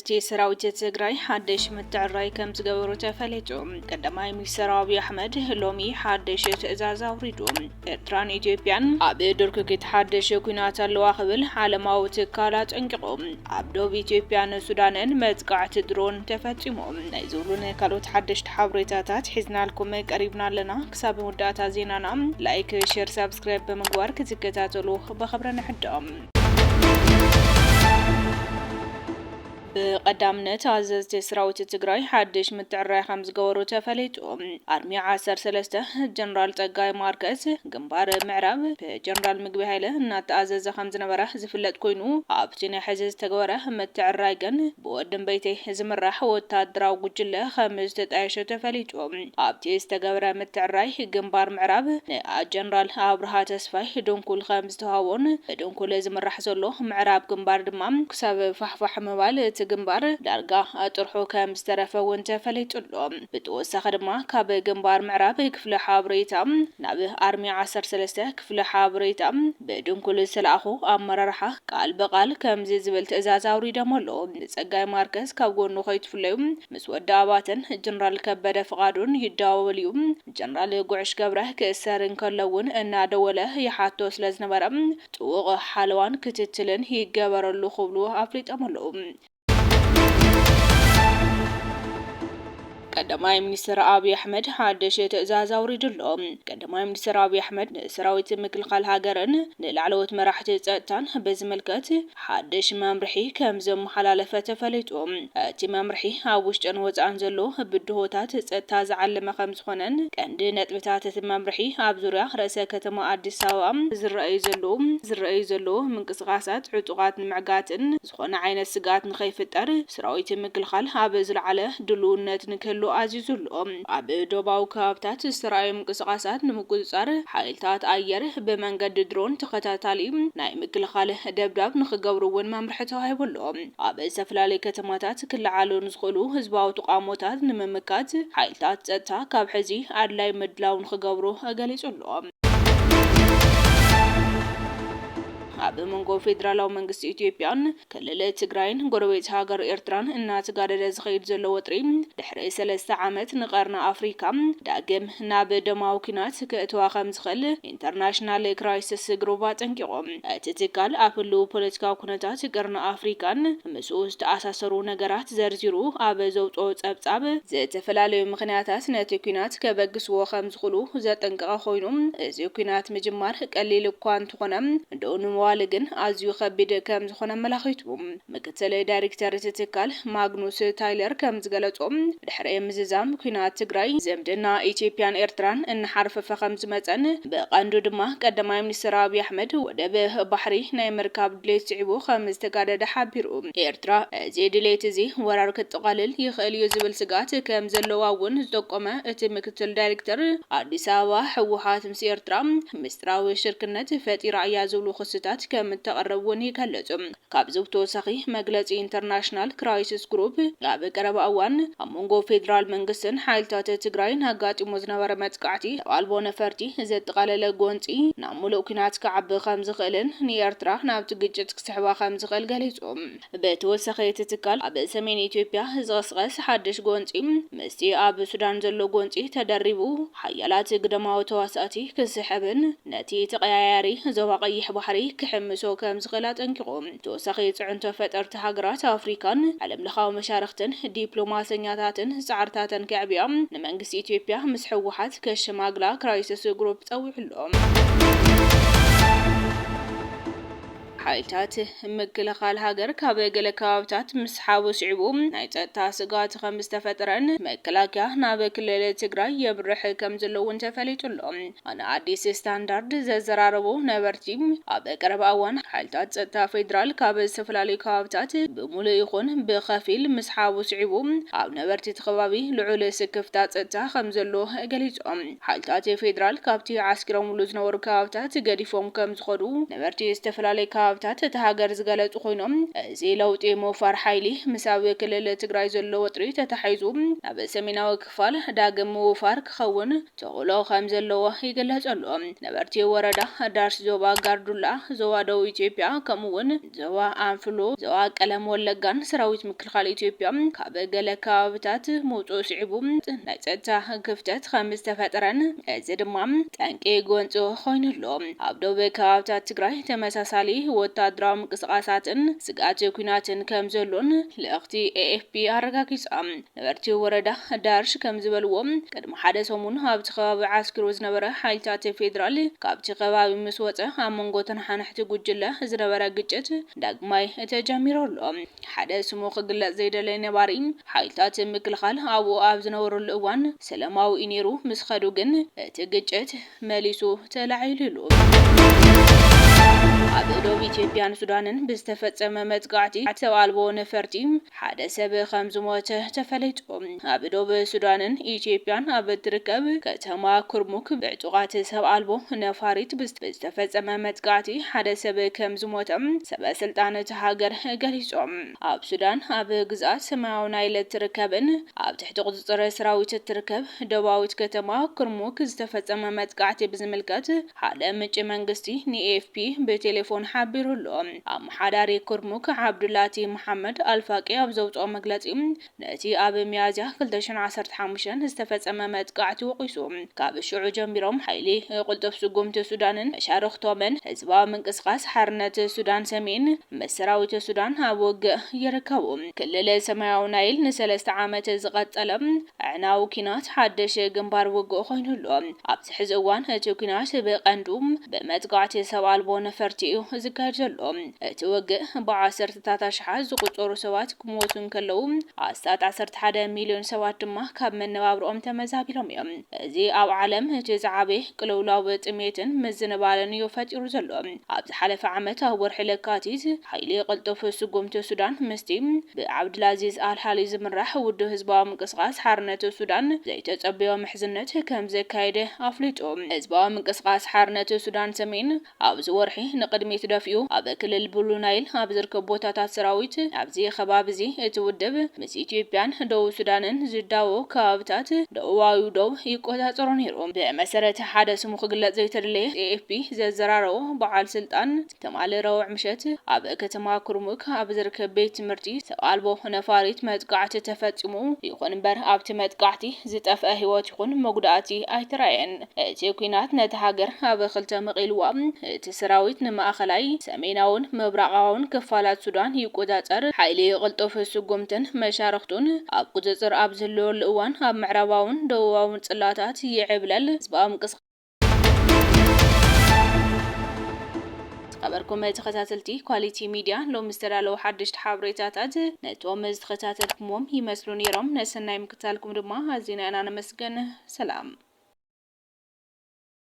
عززتي سراويت تግራይ حدش متعراي كم زغبرو تفليتو قدماي ሚኒስትር አብይ አህመድ ሎሚ حدش ትእዛዝ አውሪዱ ኤርትራን ኢትዮጵያን ኣብ ድርክክት حدش ኩናት ኣለዋ ክብል ዓለማዊ ትካላት እንቅቆም ኣብ ዶብ ኢትዮጵያን ሱዳንን መጥቃዕቲ ድሮን ተፈጽሞ ናይ ዙሉን ካልኦት حدش ሓበሬታታት ሒዝናልኩም ቀሪብና ኣለና ክሳብ ወዳታ ዜናና ላይክ ሼር ሰብስክራይብ በመግባር ክትከታተሉ በخبرنا ሕዳም قدامنت عززت سراوت تግራይ حدش متعراي خمس غورو تفليتو ارمي 13 جنرال طغاي ماركس ግንባር ምዕራብ በጀነራል ምግቢ ኃይለ እናተአዘዘ ከም ዝነበረ ዝፍለጥ ኮይኑ ኣብቲ ናይ ሕዝብ ተግበረ መትዕራይ ግን ብወድን በይቴ ዝምራሕ ወታደራዊ ጉጅለ ከምዝ ተጣይሸ ተፈሊጡ ኣብቲ ዝተገብረ መትዕራይ ግንባር ምዕራብ ጀነራል ኣብርሃ ተስፋይ ድንኩል ከም ዝተሃወን ድንኩል ዝምራሕ ዘሎ ምዕራብ ግንባር ድማ ክሳብ ፋሕፋሕ መባል ግንባር ዳርጋ አጥርሑ ከም ዝተረፈውን ተፈሊጡሎ ብተወሳኺ ድማ ካብ ግንባር ምዕራብ ክፍለ ሓበሬታ ናብ አርሚ 13 ክፍለ ሓበሬታ በድንኩል ስላኹ ኣመራርሓ ቃል በቃል ከም ዝብል ትእዛዝ አውሪደሞሎ ጸጋይ ማርከስ ካብ ጎኑ ከይትፍለዩ ምስ ወዲ ኣባተን ጀነራል ከበደ ፍቃዱን ይዳወልዩ ጀነራል ጉዕሽ ገብረ ክእሰርን ከለውን እናደወለ ይሓቶ ስለዝነበረ ጥውቕ ሓለዋን ክትትልን ይገበረሉ ክብሉ ኣፍሊጠሞሎ قدماي ሚኒስትር አብይ አህመድ حدش ትእዛዝ አውሪድሎ قدماي ሚኒስትር አብይ አህመድ ሰራዊት ምክልኻል ሃገርን ንላዕለዎት መራሕቲ ጸጥታን በዝመልከት حدش መምርሒ ከም ዘመሓላለፈ ተፈሊጡ እቲ መምርሒ ኣብ ውሽጥን ወጻእን ዘሎ ብድሆታት ጸጥታ ዝዓለመ ከም ዝኾነን ቀንዲ ነጥብታት እቲ መምርሒ ኣብ ዙርያ ርእሰ ከተማ አዲስ አበባ ዝረአዩ ዘሎ ምንቅስቃሳት ዕጡቃት ንምዕጋትን ዝኾነ ዓይነት ስጋት ንኸይፍጠር ሰራዊት ምክልኻል ኣብ ዝለዓለ ድልውነት ንክህሉ አዚዙሎ ኣብ ዶባው ካብታት ሰራዊት ምንቅስቃሳት ንምቁፅጻር ሓይልታት ኣየር በመንገድ ድሮን ተኸታታሊ ናይ ምክልኻል ደብዳብ ንኽገብሩውን መምርሒ ተዋሂቡሎ ኣብ ዝተፈላለዩ ከተማታት ክለዓሉ ንዝኽእሉ ህዝባዊ ተቋሞታት ንምምካት ሓይልታት ጸጥታ ካብ ሕዚ ኣድላይ ምድላው ንኽገብሩ ገሊጹሎ ኣብ መንጎ ፌደራላዊ መንግስቲ ኢትዮጵያን ክልል ትግራይን ጎረቤት ሃገር ኤርትራን እናተጋደደ ዝኸይድ ዘሎ ወጥሪ ድሕሪ 3 ዓመት ንቀርና ኣፍሪካ ዳግም ናብ ደማዊ ኩናት ክእትዋ ከም ዝኽእል ኢንተርናሽናል ክራይሲስ ግሩፕ ኣጠንቂቖም እቲ ትካል ኣብ ህልው ፖለቲካዊ ኩነታት ቀርና ኣፍሪካን ምስ ዝተኣሳሰሩ ነገራት ዘርዚሩ ኣብ ዘውፅኦ ጸብጻብ ዝተፈላለዩ ምኽንያታት ነቲ ኩናት ከበግስዎ ከም ዝኽእሉ ዘጠንቀቐ ኮይኑ እዚ ኩናት ምጅማር ቀሊል እኳ እንተኾነ እንደውንም ዋልግን ኣዝዩ ከቢድ ከም ዝኾነ መላኺቱ ምክትል ዳይሬክተር ትካል ማግኑስ ታይለር ከም ዝገለጾም ድሕሪ ምዝዛም ኩናት ትግራይ ዘምድና ኢትዮጵያን ኤርትራን እንሓርፈፈ ከም ዝመፀን በቀንዱ ድማ ቀዳማይ ሚኒስትር አብይ አህመድ ወደብ ባሕሪ ናይ ምርካብ ድሌት ጽዕቡ ከም ዝተጋደደ ሓቢሩ ኤርትራ እዚ ድሌት እዚ ወራር ክትቀልል ይኽእል እዩ ዝብል ስጋት ከም ዘለዋውን ዝጠቆመ እቲ ምክትል ዳይሬክተር አዲስ አበባ ህወሓት ምስ ኤርትራ ምስጥራዊ ሽርክነት ፈጢራ እያ ዝብሉ ክስታት ከም ተቀረቡን ይገለጹ ካብ ዝውተወሳኺ መግለጺ ኢንተርናሽናል ክራይሲስ ግሩፕ ኣብ ቀረባ እዋን ኣብ መንጎ ፌደራል መንግስትን ሓይልታት ትግራይን ኣጋጢሞ ዝነበረ መጥቃዕቲ ኣልቦ ነፈርቲ ዘጠቃለለ ጎንፂ ናብ ሙሉእ ኩናት ክዓቢ ከም ዝኽእልን ንኤርትራ ናብቲ ግጭት ክስሕባ ከም ዝኽእል ገሊጹ ብተወሳኺ እቲ ትካል ኣብ ሰሜን ኢትዮጵያ ዝቐስቀስ ሓድሽ ጎንፂ ምስቲ ኣብ ሱዳን ዘሎ ጎንፂ ተደሪቡ ሓያላት ግደማዊ ተዋሳእቲ ክስሕብን ነቲ ተቀያያሪ ዞባ ቀይሕ ባሕሪ ክሕምሶ ከም ዝኽእል ኣጠንቂቑ ተወሳኺ ጽዕንቶ ፈጠርቲ ሃገራት ኣፍሪካን ዓለም ለኻዊ መሻርክትን ዲፕሎማሰኛታትን ጻዕርታትን ከዕብያ ንመንግስቲ ኢትዮጵያ ምስ ህወሓት ከሸማግላ ክራይሲስ ግሩፕ ጸዊዕሎም ሓይልታት ምክልኻል ሃገር ካብ ገለ ከባቢታት ምስ ሓወስዒቡ ናይ ጸጥታ ስጋት ከም ዝተፈጠረን መከላከያ ናብ ክልል ትግራይ የብርሕ ከም ዘለውን ተፈሊጡሎ ኣነ ኣዲስ ስታንዳርድ ዘዘራረቡ ነበርቲ ኣብ ቀረባ እዋን ሓይልታት ጸጥታ ፌደራል ካብ ዝተፈላለዩ ከባቢታት ብሙሉእ ይኹን ብኸፊል ምስ ሓወስዒቡ ኣብ ነበርቲ ከባቢ ልዑል ስክፍታ ጸጥታ ከም ዘሎ ገሊጾም ሓይልታት ፌደራል ካብቲ ዓስኪሮምሉ ዝነበሩ ከባቢታት ገዲፎም ከም ዝኸዱ ነበርቲ ዝተፈላለዩ ከባብታት ተሃገር ዝገለጹ ኮይኖም እዚ ለውጢ ምውፋር ሓይሊ ምሳብ ክልል ትግራይ ዘሎ ወጥሪ ተታሒዙ ናብ ሰሜናዊ ክፋል ዳግም ምውፋር ክኸውን ተኽእሎ ከም ዘለዎ ይገለጸሉ። ነበርቲ ወረዳ ዳርሽ ዞባ ጋርዱላ ዞባ ደቡብ ኢትዮጵያ ከምኡውን ዞባ አንፍሎ ዞባ ቀለም ወለጋን ሰራዊት ምክልኻል ኢትዮጵያ ካብ ገለ ከባብታት ምውፅኡ ስዒቡ ናይ ጸጥታ ክፍተት ከም ዝተፈጠረን እዚ ድማ ጠንቂ ጎንጾ ኮይኑሎ። ኣብ ደቡብ ከባብታት ትግራይ ተመሳሳሊ ወታደራዊ ምንቅስቓሳትን ስጋት ኩናትን ከም ዘሎን ልእኽቲ AFP ኣረጋጊጻ። ነበርቲ ወረዳ ዳርሽ ከም ዝበልዎም ቅድሚ ሓደ ሰሙን ኣብቲ ከባቢ ዓስክሩ ዝነበረ ሓይልታት ፌደራል ካብቲ ከባቢ ምስ ወፀ ኣብ መንጎ ተናሓናሕቲ ጉጅለ ዝነበረ ግጭት ዳግማይ ተጀሚሩሎ። ሓደ ስሙ ክግለጽ ዘይደለየ ነባሪ ሓይልታት ምክልኻል ኣብኡ ኣብ ዝነበሩሉ እዋን ሰላማዊ እዩ ነይሩ ምስ ኸዱ ግን እቲ ግጭት መሊሱ ተላዒሉ። ኣብ ደቡብ ኢትዮጵያን ሱዳንን ብዝተፈጸመ መጥቃዕቲ ሰብ ኣልቦ ነፈርቲ ሓደ ሰብ ከም ዝሞተ ተፈለጡ። ኣብ ደቡብ ሱዳንን ኢትዮጵያን ኣብ እትርከብ ከተማ ኩርሙክ ብዕጡቓት ሰብ ኣልቦ ነፋሪት ብዝተፈጸመ መጥቃዕቲ ሓደ ሰብ ከም ዝሞተ ሰበስልጣን እቲ ሃገር ገሊጾም። ኣብ ሱዳን ኣብ ግዛት ሰማያዊ ናይል እትርከብን ኣብ ትሕቲ ቁፅጥር ሰራዊት እትርከብ ደቡባዊት ከተማ ኩርሙክ ዝተፈጸመ መጥቃዕቲ ብዝምልከት ሓደ ምንጪ መንግስቲ ንኤኤፍፒ በቴሌፎን ሓቢሩሎ። ኣመሓዳሪ ኩርሙክ ዓብዱላቲ መሐመድ አልፋቂ ኣብ ዘውፅኦ መግለጺ ነቲ ኣብ ሚያዝያ 2015 ዝተፈጸመ መጥቃዕቲ ወቂሱ ካብ ሽዑ ጀሚሮም ሓይሊ ቁልጡፍ ስጉምቲ ሱዳንን መሻርክቶምን ህዝባዊ ምንቅስቓስ ሓርነት ሱዳን ሰሜን ምስ ሰራዊት ሱዳን ኣብ ውግእ ይርከቡ። ክልል ሰማያዊ ናይል ን3 ዓመት ዝቐጸለ ዕናዊ ኩናት ሓድሽ ግንባር ውግእ ኮይኑሎ። ኣብዚ ሕዚ እዋን እቲ ኩናት ብቐንዱ ብመጥቃዕቲ ሰብ ኣልቦ ነፈርቲ እዩ ዝካየድ ዘሎ። እቲ ውግእ ብዓሰርተታት ኣሽሓት ዝቁጸሩ ሰባት ክሞቱ ከለዉ ኣስታት 11 ሚልዮን ሰባት ድማ ካብ መነባብሮኦም ተመዛቢሎም እዮም። እዚ ኣብ ዓለም እቲ ዝዓበየ ቅልውላው ጥሜትን ምዝንባልን እዩ ፈጢሩ ዘሎ። ኣብ ዝሓለፈ ዓመት ኣብ ወርሒ ለካቲት ሓይሊ ቅልጡፍ ስጉምቲ ሱዳን ምስቲ ብዓብድልአዚዝ አልሃሊ ዝምራሕ ውድብ ህዝባዊ ምንቅስቓስ ሓርነት ሱዳን ዘይተጸበዮ ምሕዝነት ከም ዘካየደ ኣፍሊጡ። ህዝባዊ ምንቅስቓስ ሓርነት ሱዳን ሰሜን ኣብዚ ወርሒ ንቅድሚት ደፊኡ ኣብ ክልል ብሉ ናይል ኣብ ዝርከቡ ቦታታት ሰራዊት ኣብዚ ከባቢ እዚ እቲ ውድብ ምስ ኢትዮጵያን ደቡብ ሱዳንን ዝዳወ ከባብታት ደቡባዊ ደው ይቆጻጸሩ ነይሩ። ብመሰረት ሓደ ስሙ ክግለጽ ዘይተደለየ AFP ዘዘራረቦ በዓል ስልጣን ተማሊ ረቡዕ ምሸት ኣብ ከተማ ኩርሙክ ኣብ ዝርከብ ቤት ትምህርቲ ሰብ ኣልቦ ነፋሪት መጥቃዕቲ ተፈጺሙ ይኹን እምበር ኣብቲ መጥቃዕቲ ዝጠፍአ ህይወት ይኹን መጉዳእቲ ኣይተረኣየን። እቲ ኩናት ነቲ ሃገር ኣብ ክልተ መቂልዋ እቲ ሰራዊት ንማእኸላይ ሰሜናውን ምብራቃውን ክፋላት ሱዳን ይቆጻጸር ሓይሊ ቅልጡፍ ስጉምትን መሻርክቱን ኣብ ቁጽጽር ኣብ ዘለወሉ እዋን ኣብ ምዕራባውን ደቡባውን ጽላታት ይዕብለል ህዝባዊ ምንቅስቓስ خبركم تخاتلتي كواليتي ميديا لو مستدالو حدش حبريتاتات نتوم تخاتلكم يمسلون يرم نسناي مكتالكم دما هزينا انا مسجن سلام